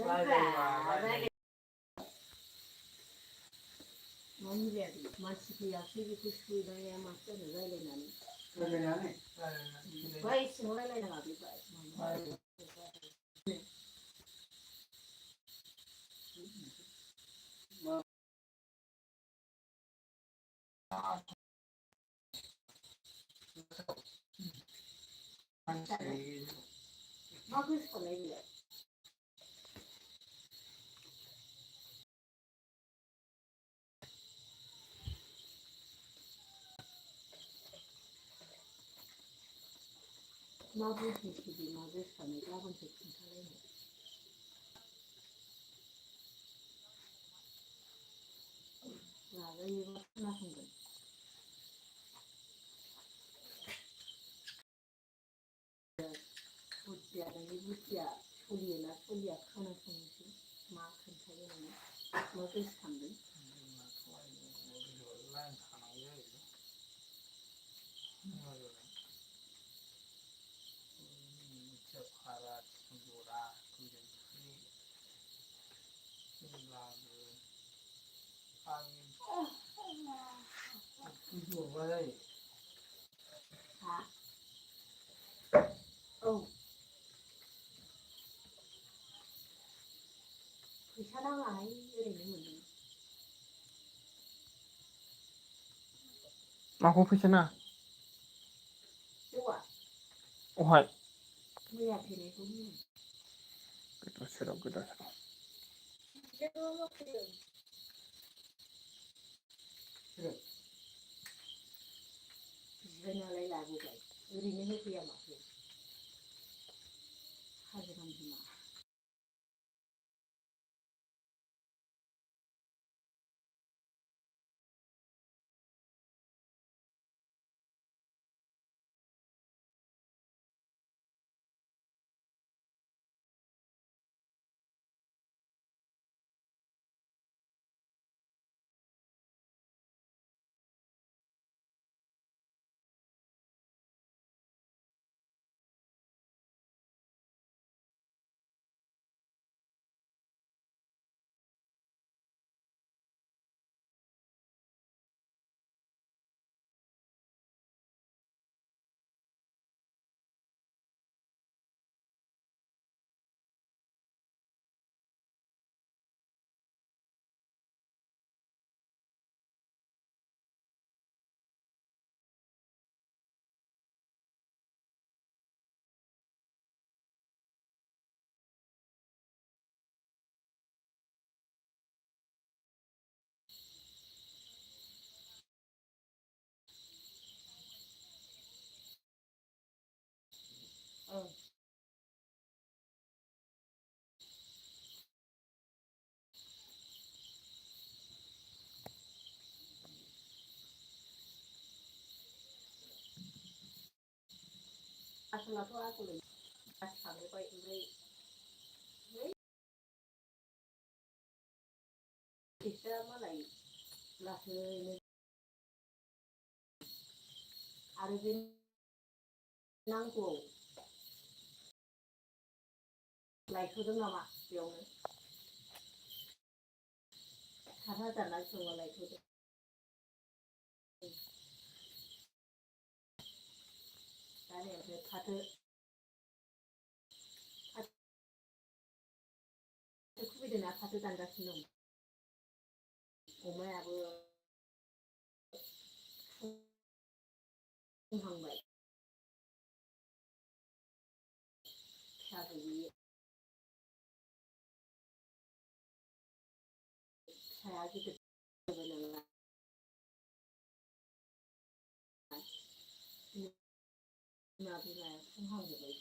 रायलायबा मानि जायाखै मानसि फैयासै बेखौ सोंनाया माथो जानो रायलायनानै बै सिङाव रायलायनाङा बे मा गोसोखांनाय बेलाय मा बुजिखो बे मा गोसोखांनाय गाबोनसो खिन्थालायनो लाजायोबा खोनासंगोन बुजिया नोंनि बुजिया सोलियोना सोलिया खोनासंनोसै मा खोन्थायो नोङो मा गोसोखांदों औ फैसा नाङाहाय ओरैनो मोनदों माखौ फैसा नाङा जौआ अहाय मैया फैनायखौ होनो गोदाव सोराव बिबायनालाय लाबोबाय ओरैनो होफैया माथो हाजिरा बिमा औ आसलाथ' आसलै थांबाय ओमफ्राय फैसाया मालाय लासैनो आरो बे नांगौ लायथ'दों नामा बेयावनो 7,000 ना बेसेबां लायथ'दों दा नै ओमफ्राय फाथो खुबैदोंना फाथो दानगासिनो दं अमायाबो बुंहांबाय फिसा गैयि फिसाया गिदिर जाबाय नालाय बिमा बिमाया बुंहांजोब्बाय